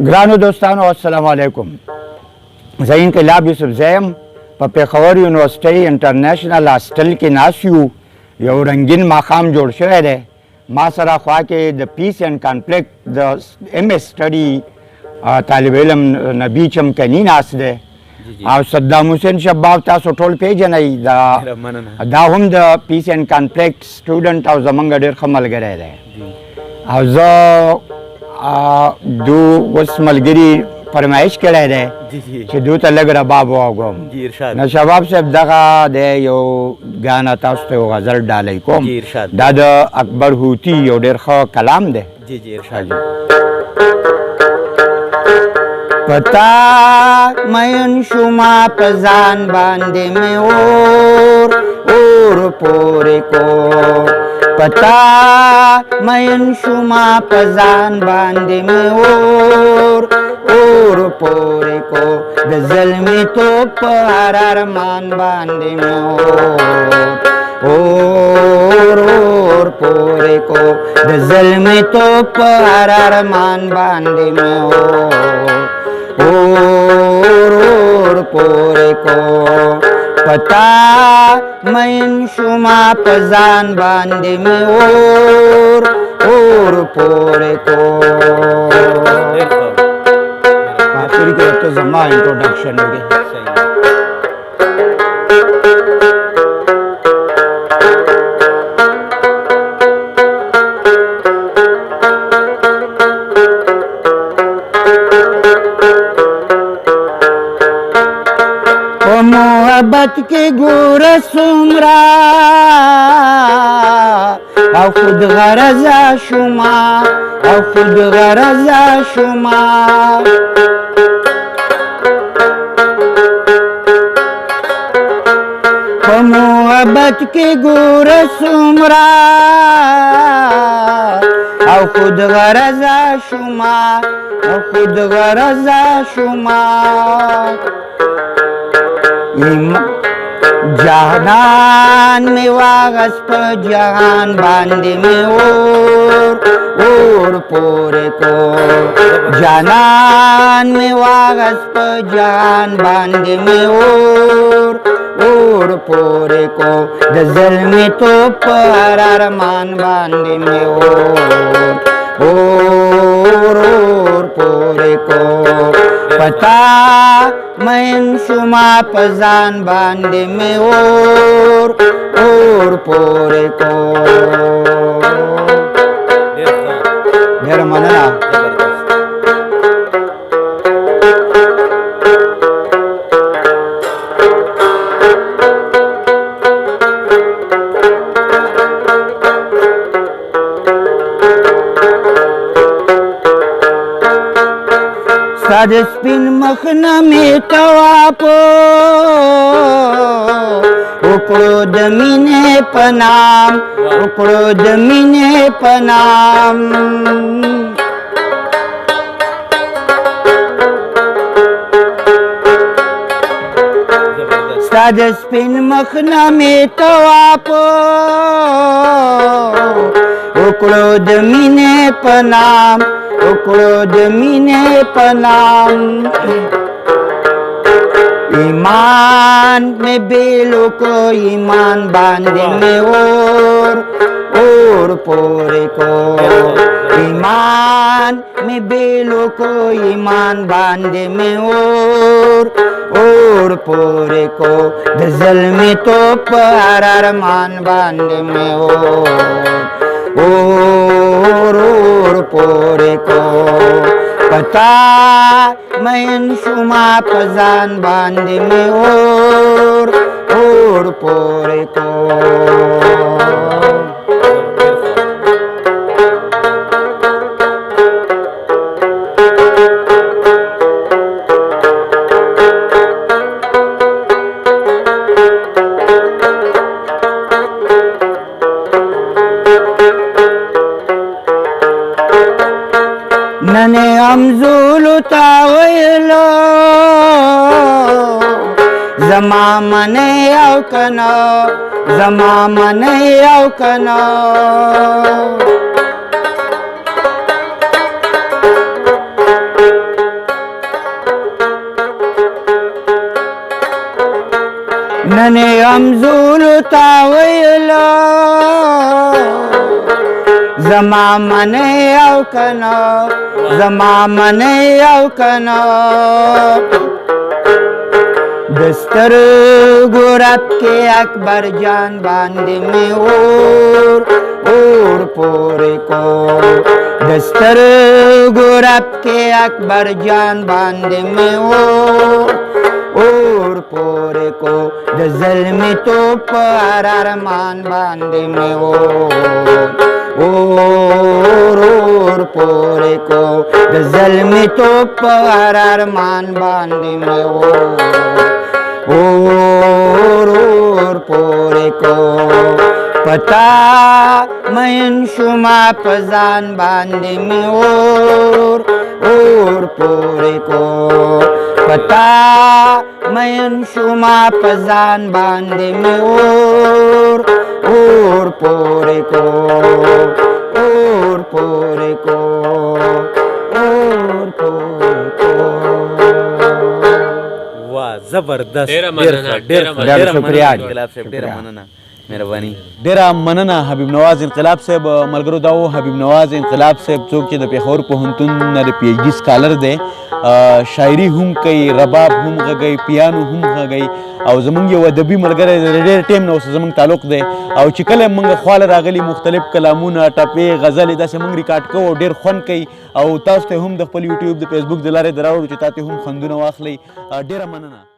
ګرانو دوستانو السلام علیکم. زه انقلاب یوسف زیم په پېښور یونیورسټۍ انټرنیشنل هاسټل کې ناست یو. یو رنګین ماښام جوړ شوی دی. ما سره خوا کې د پیس اینډ کانفلیکټ د ایم ایس سټډي طالب علم نبی چمکني ناست دی او صدام حسین شباب تاسو ټول پیژنئ. دا هم د پیس اینډ کانفلیکټ سټوډنټ او زمونږ ډېر ښه ملګری دی او زه دو اوس ملګري فرمایش کړی دی چې دو ته لږ رباب واوږم. نو شباب صاحب دغه دی یو ګانا تاسو ته یو غزل ډالۍ کوم. دا د اکبر هوتي یو ډېر ښه کلام دی. پتا مین شما په ځان باندې مې اور پورې کو. پتا مین شما په ځان باندې مې اور پورې کو. د ظلمي توپ په هر ارمان باندې مې اور پورې کو. د ظلمي توپ په هر ارمان باندې مې اور پورې کو. پتا مین شما په ځان باندې مې اور پورې کو. آخري کې ته زما انټروډکشن وکړې. محبت کے گور سمرا او خود غرضا شما او خود غرضا شما. محبت کے گور سمرا او خود غرضا شما او خود غرضا شما. جهان میں واغس پا جهان باندې میں اور پورے کو. جهان میں واغس پا جهان باندې میں اور پورے کو. د ظلمي توپ په هر ارمان باندې میں اور پورے کو. پتا مین شما په ځان باندې مې اور پورې کو. ډېره مننه. ستا د سپین مخ نه مې توافو وکړو د مینې په نام وکړو د مینې په نام. ستا د سپین مخ نه مې توافو وکړو د مینې په نام وکړو د مینې په نام. ایمان مې بیلو کو ایمان باندې مې اور پورې کو. ایمان مې بیلو کو ایمان باندې مې اور پورې کو. د ظلمي توپ په هر ارمان باندې مې اور پورې کو. پتا مین شما په ځان باندې مې اور پورې کو. ننے امزولو تا ویلو زما منې او کنه زما منې او کنه. نن همزولو تا ویلو زما منی او کنه زما منی او کنه دسترګو رب کې اکبر جان باندې مې اور پورې کو دسترګو رب کې اکبر جان باندې مې اور پورې کو د ظلمي توپ هر ارمان باندې مې اور پورې کو د ظلمي توپ هر ارمان باندې مې اور پورې کو پتا مین شما پزان باندې مې اور پورې کو پتا مین شما پزان باندې مې اور پورې کو اور پورې کو اور پورې کو वाह जबरदस्त ډیره مننه ډېر شکریہ انقلاب صاحب ډیره مننه مهرباني ډیره مننه حبیب نواز انقلاب صاحب ملګرو دا و حبیب نواز انقلاب صاحب څوک چې د پېښور پوهنتون نه د پی ایچ ډي سکالر دی شاعري هم کوي رباب هم غږوي پیانو هم غږوي او زمونږ یو ادبي ملګری دی ډېر ټیم نه اوس زمونږ تعلق دی او چې کله موږ خواله راغلي مختلف کلامونه ټپې غزلې داسې موږ ریکارډ کوو ډېر خوند کوي او تاسو ته هم د خپل یوټیوب د فیسبوک د لارې د راوړو چې تاسو هم خوندونه واخلئ ډېره مننه